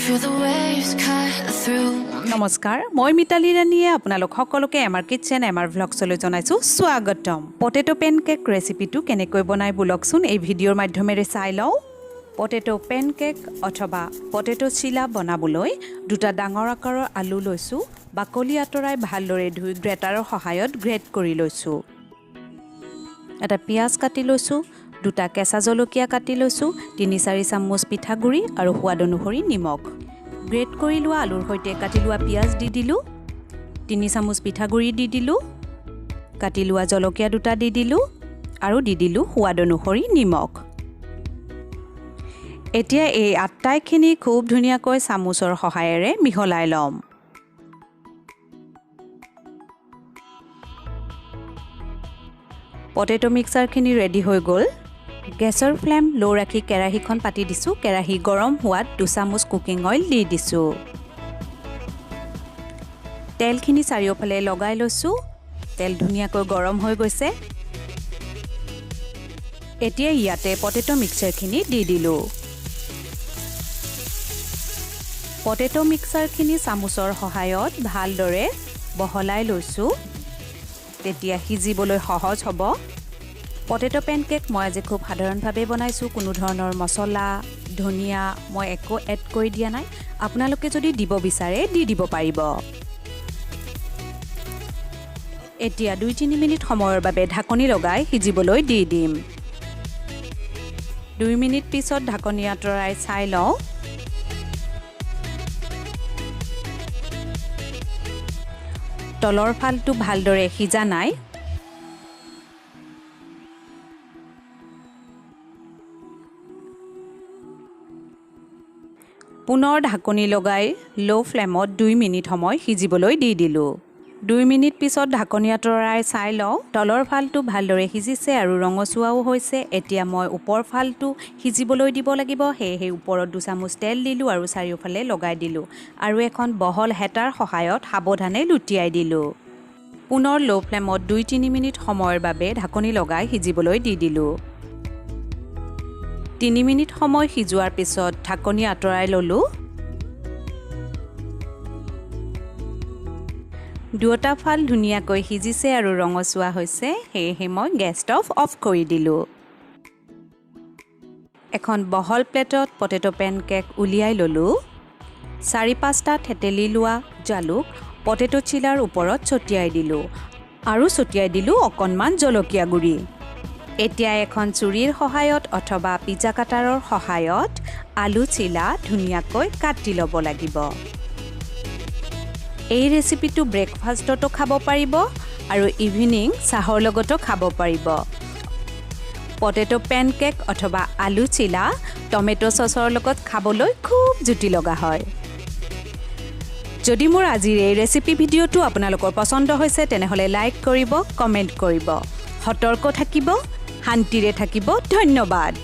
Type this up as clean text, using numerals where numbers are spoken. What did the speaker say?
feel the waves cut through. নমস্কাৰ মই মিতালী ৰাণীয়ে আপোনালোক সকলোকে এমাৰ কিচেন এমাৰ ভ্লগছলৈ জনাইছো স্বাগতম পটেটো পেনকেক ৰেচিপিটো কেনেকৈ বনাই বুলকচোন এই ভিডিঅ'ৰ মাধ্যমেৰে চাই লও পটেটো পেনকেক অথবা পটেটো চিলা বনাবলৈ দুটা ডাঙৰ আকাৰৰ আলু লৈছো বাকলি আঁতৰাই ভালদৰে ধুই গ্ৰেটাৰৰ সহায়ত গ্ৰেট কৰি লৈছো এটা পিয়াজ কাটি লৈছো দুটা কেঁচা জলকীয়া কাটি লৈছো 3-4 চামুচ পিঠাগুৰি আৰু সোৱাদ অনুসৰি নিমখ গ্ৰেট কৰি লোৱা আলুৰ সৈতে কাটি লোৱা পিয়াজ দি দিলো 3 চামুচ পিঠাগুৰি দি দিলো কাটি লোৱা জলকীয়া দুটা দি দিলো আৰু দি দিলো সোৱাদ অনুসৰি নিমখ এতিয়া এই আটাইখিনি খুব ধুনীয়াকৈ চামুচৰ সহায়েৰে মিহলাই লম পটেটো মিক্সাৰখিনি ৰেডি হৈ গ'ল গেছৰ ফ্লেম লো ৰাখি কেৰাহীখন পাতি দিছো কেৰাহী গৰম হোৱাত 2 চামুচ কুকিং অইল দি দিছো তেলখিনি চাৰিওফালে লগাই লৈছো তেল ধুনীয়াকৈ গৰম হৈ গৈছে এতিয়া ইয়াতে পটেটো মিক্সাৰখিনি দি দিলো পটেটো মিক্সাৰখিনি চামুচৰ সহায়ত ভালদৰে বহলাই লৈছো তেতিয়া সিজিবলৈ সহজ হ'ব পটেটো পেনকেক মই আজি খুব সাধাৰণভাৱে বনাইছো কোনো ধৰণৰ মছলা ধনিয়া মই একো এড কৰি দিয়া নাই আপোনালোকে যদি দিব বিচাৰে দি দিব পাৰিব এতিয়া 2-3 মিনিট সময়ৰ বাবে ঢাকনি লগাই সিজিবলৈ দি দিম 2 মিনিট পিছত ঢাকনি আঁতৰাই চাই লওঁ তলৰ ফালটো ভালদৰে সিজা নাই পুনৰ ঢাকনি লগাই লো ফ্লেমত 2 মিনিট সময় সিজিবলৈ দি দিলো 2 মিনিট পিছত ঢাকনি আঁতৰাই চাই লওঁ তলৰ ফালটো ভালদৰে সিজিছে আৰু ৰঙচুৱাও হৈছে এতিয়া মই ওপৰ ফালটো সিজিবলৈ দিব লাগিব হেহে ওপৰত 2 চামুচ তেল দিলো আৰু চাৰিওফালে লগাই দিলো আৰু এখন বহল হেতাৰ সহায়ত সাৱধানে লুটিয়াই দিলো পুনৰ লো ফ্লেমত 2-3 মিনিট সময়ৰ বাবে ঢাকনি লগাই সিজিবলৈ দি দিলো 3 মিনিট সময় সিজোৱাৰ পিছত ঢাকনি আঁতৰাই ললো দুটা ফাল ধুনীয়াকৈ সিজিছে আৰু ৰঙচুৱা হৈছে হেহে মই গেছ অফ কৰি দিলো এখন বহল প্লেটত পটেটো পেনকেক উলিয়াই ললো 4-5টা থেতেলি লোৱা জালুক পটেটো চিলাৰ ওপৰত ছটিয়াই দিলো আৰু ছটিয়াই দিলো অকণমান জলকীয়া গুৰি এতিয়া এখন চুৰিৰ সহায়ত অথবা পিজ্জা কাটাৰৰ সহায়ত আলু চিলা ধুনীয়াকৈ কাটি ল'ব লাগিব এই ৰেচিপিটো ব্ৰেকফাষ্টতো খাব পাৰিব আৰু ইভিনিং চাহৰ লগতো খাব পাৰিব পটেটো পেনকেক অথবা আলু চিলা টমেটো চচৰ লগত খাবলৈ খুব জুতি লগা হয় যদি মোৰ আজিৰ এই ৰেচিপি ভিডিঅ'টো আপোনালোকৰ পছন্দ হৈছে তেনেহলে লাইক কৰিব কমেন্ট কৰিব সতৰ্ক থাকিব শান্তিৰে থাকিব ধন্যবাদ